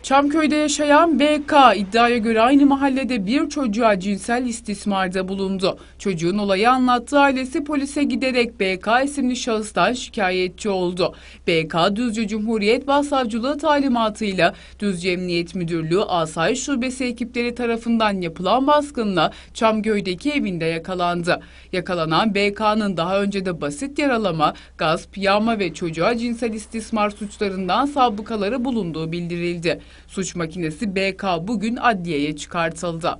Çamköy'de yaşayan BK iddiaya göre aynı mahallede bir çocuğa cinsel istismarda bulundu. Çocuğun olayı anlattığı ailesi polise giderek BK isimli şahıstan şikayetçi oldu. BK Düzce Cumhuriyet Başsavcılığı talimatıyla Düzce Emniyet Müdürlüğü Asayiş Şubesi ekipleri tarafından yapılan baskınla Çamköy'deki evinde yakalandı. Yakalanan BK'nın daha önce de basit yaralama, gasp, yağma ve çocuğa cinsel istismar suçlarından sabıkaları bulunduğu bildirildi. Suç makinesi BK bugün adliyeye çıkartıldı.